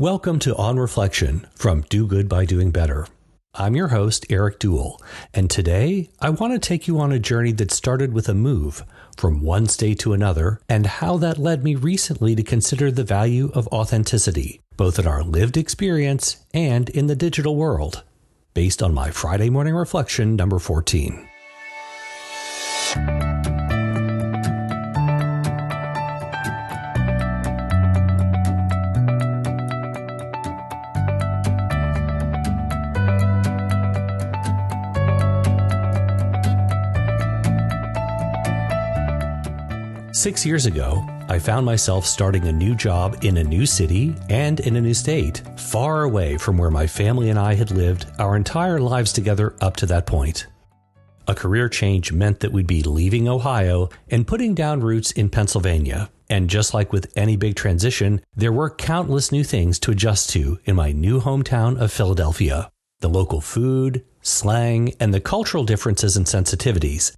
Welcome to On Reflection from Do Good by Doing Better. I'm your host, Eric Duell, and today I want to take you on a journey that started with a move from one state to another and how that led me recently to consider the value of authenticity, both in our lived experience and in the digital world, based on my Friday morning reflection number 14. 6 years ago, I found myself starting a new job in a new city and in a new state, far away from where my family and I had lived our entire lives together up to that point. A career change meant that we'd be leaving Ohio and putting down roots in Pennsylvania. And just like with any big transition, there were countless new things to adjust to in my new hometown of Philadelphia. The local food, slang, and the cultural differences and sensitivities.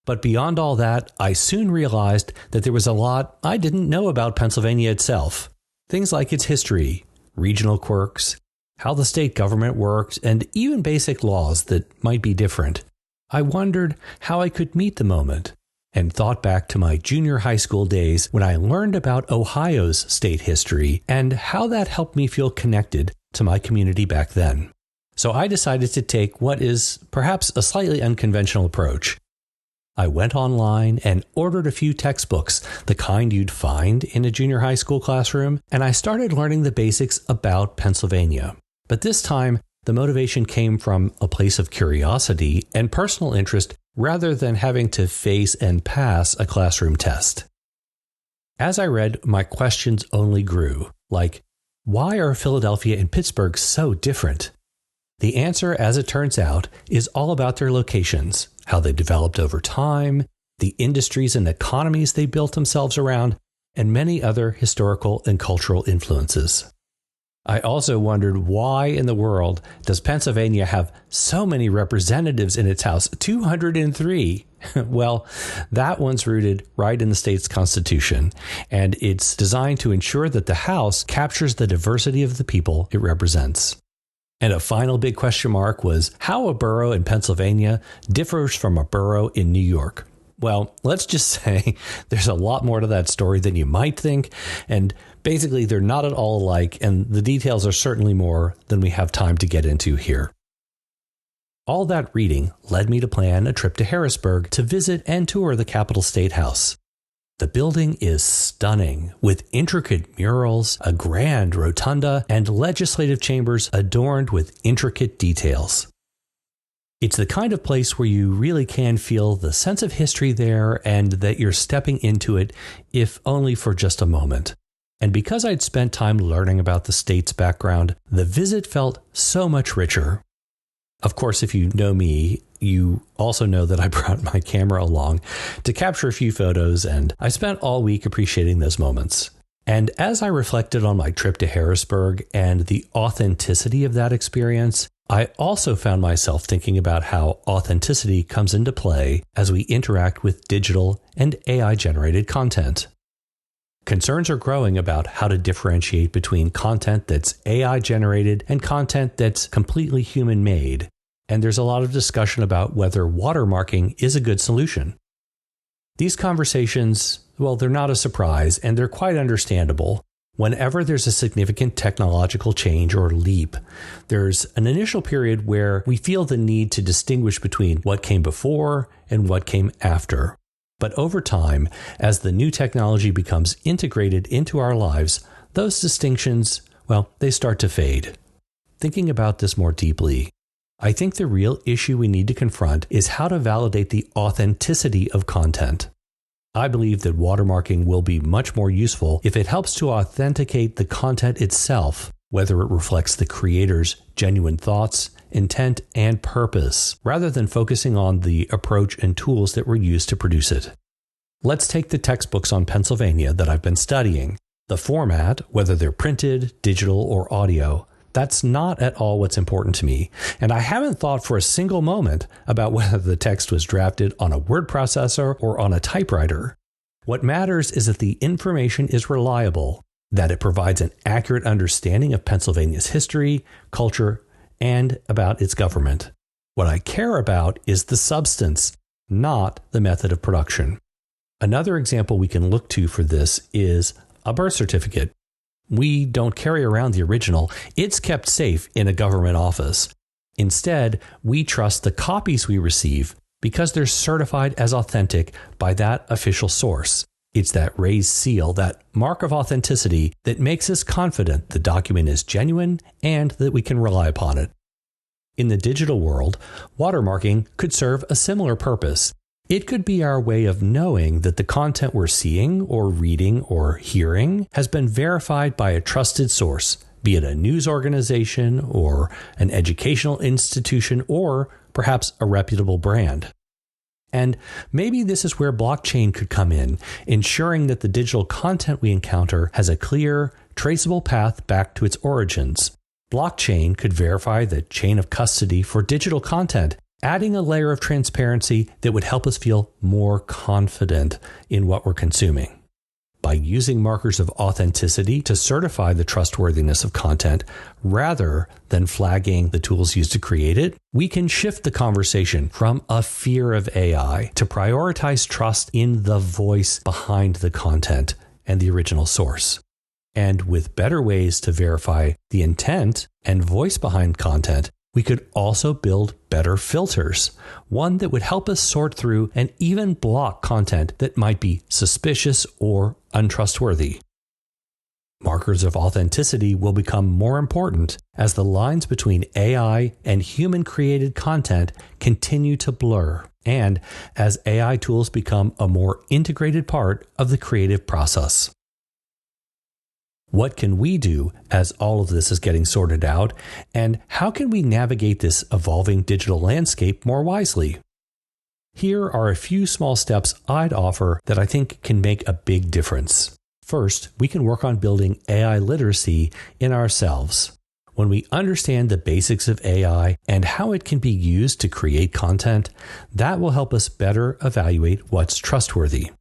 But beyond all that, I soon realized that there was a lot I didn't know about Pennsylvania itself. Things like its history, regional quirks, how the state government works, and even basic laws that might be different. I wondered how I could meet the moment, and thought back to my junior high school days when I learned about Ohio's state history and how that helped me feel connected to my community back then. So I decided to take what is perhaps a slightly unconventional approach. I went online and ordered a few textbooks, the kind you'd find in a junior high school classroom, and I started learning the basics about Pennsylvania. But this time, the motivation came from a place of curiosity and personal interest rather than having to face and pass a classroom test. As I read, my questions only grew, like, why are Philadelphia and Pittsburgh so different? The answer, as it turns out, is all about their locations, how they developed over time, the industries and economies they built themselves around, and many other historical and cultural influences. I also wondered why in the world does Pennsylvania have so many representatives in its House, 203? Well, that one's rooted right in the state's constitution, and it's designed to ensure that the House captures the diversity of the people it represents. And a final big question mark was how a borough in Pennsylvania differs from a borough in New York. Well, let's just say there's a lot more to that story than you might think, and basically they're not at all alike, and the details are certainly more than we have time to get into here. All that reading led me to plan a trip to Harrisburg to visit and tour the Capitol State House. The building is stunning, with intricate murals, a grand rotunda, and legislative chambers adorned with intricate details. It's the kind of place where you really can feel the sense of history there and that you're stepping into it, if only for just a moment. And because I'd spent time learning about the state's background, the visit felt so much richer. Of course, if you know me, you also know that I brought my camera along to capture a few photos, and I spent all week appreciating those moments. And as I reflected on my trip to Harrisburg and the authenticity of that experience, I also found myself thinking about how authenticity comes into play as we interact with digital and AI-generated content. Concerns are growing about how to differentiate between content that's AI-generated and content that's completely human-made, and there's a lot of discussion about whether watermarking is a good solution. These conversations, well, they're not a surprise, and they're quite understandable. Whenever there's a significant technological change or leap, there's an initial period where we feel the need to distinguish between what came before and what came after. But over time, as the new technology becomes integrated into our lives, those distinctions, well, they start to fade. Thinking about this more deeply, I think the real issue we need to confront is how to validate the authenticity of content. I believe that watermarking will be much more useful if it helps to authenticate the content itself, whether it reflects the creator's genuine thoughts, intent, and purpose, rather than focusing on the approach and tools that were used to produce it. Let's take the textbooks on Pennsylvania that I've been studying. The format, whether they're printed, digital, or audio, that's not at all what's important to me, and I haven't thought for a single moment about whether the text was drafted on a word processor or on a typewriter. What matters is that the information is reliable, that it provides an accurate understanding of Pennsylvania's history, culture, and about its government. What I care about is the substance, not the method of production. Another example we can look to for this is a birth certificate. We don't carry around the original. It's kept safe in a government office. Instead, we trust the copies we receive because they're certified as authentic by that official source. It's that raised seal, that mark of authenticity, that makes us confident the document is genuine and that we can rely upon it. In the digital world, watermarking could serve a similar purpose. It could be our way of knowing that the content we're seeing or reading or hearing has been verified by a trusted source, be it a news organization or an educational institution or perhaps a reputable brand. And maybe this is where blockchain could come in, ensuring that the digital content we encounter has a clear, traceable path back to its origins. Blockchain could verify the chain of custody for digital content, adding a layer of transparency that would help us feel more confident in what we're consuming. By using markers of authenticity to certify the trustworthiness of content, rather than flagging the tools used to create it, we can shift the conversation from a fear of AI to prioritize trust in the voice behind the content and the original source. And with better ways to verify the intent and voice behind content, we could also build better filters, one that would help us sort through and even block content that might be suspicious or untrustworthy. Markers of authenticity will become more important as the lines between AI and human-created content continue to blur, and as AI tools become a more integrated part of the creative process. What can we do as all of this is getting sorted out, and how can we navigate this evolving digital landscape more wisely? Here are a few small steps I'd offer that I think can make a big difference. First, we can work on building AI literacy in ourselves. When we understand the basics of AI and how it can be used to create content, that will help us better evaluate what's trustworthy.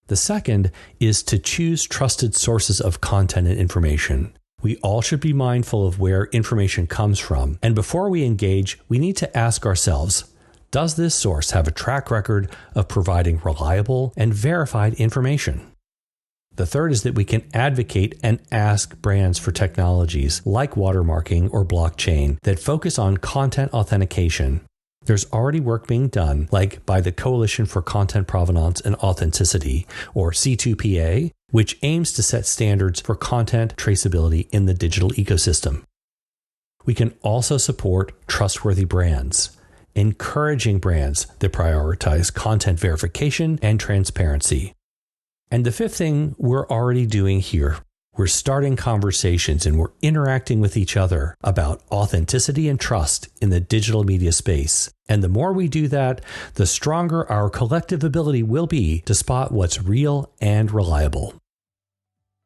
The second is to choose trusted sources of content and information. We all should be mindful of where information comes from, and before we engage, we need to ask ourselves, does this source have a track record of providing reliable and verified information? The third is that we can advocate and ask brands for technologies like watermarking or blockchain that focus on content authentication. There's already work being done, like by the Coalition for Content Provenance and Authenticity, or C2PA, which aims to set standards for content traceability in the digital ecosystem. We can also support trustworthy brands, encouraging brands that prioritize content verification and transparency. And the fifth thing we're already doing here, we're starting conversations and we're interacting with each other about authenticity and trust in the digital media space. And the more we do that, the stronger our collective ability will be to spot what's real and reliable.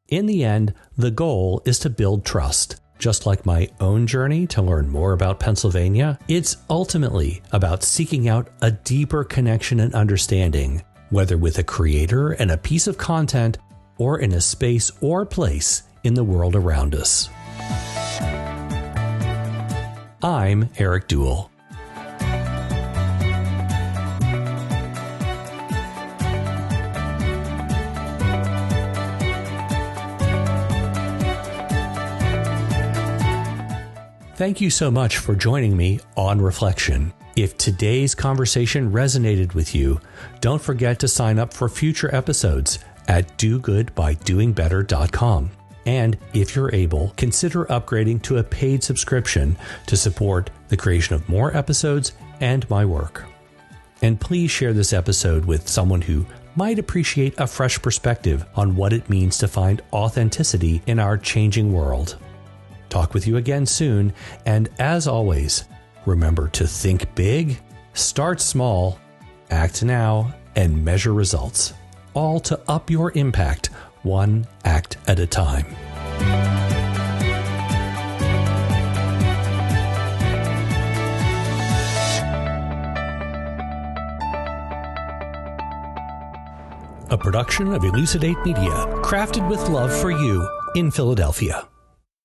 In the end, the goal is to build trust. Just like my own journey to learn more about Pennsylvania, it's ultimately about seeking out a deeper connection and understanding, whether with a creator and a piece of content or in a space or place in the world around us. I'm Eric Duell. Thank you so much for joining me on Reflection. If today's conversation resonated with you, don't forget to sign up for future episodes at dogoodbydoingbetter.com. And if you're able, consider upgrading to a paid subscription to support the creation of more episodes and my work. And please share this episode with someone who might appreciate a fresh perspective on what it means to find authenticity in our changing world. Talk with you again soon, and as always, remember to think big, start small, act now, and measure results, all to up your impact one act at a time. a production of Elucidate Media, crafted with love for you in Philadelphia.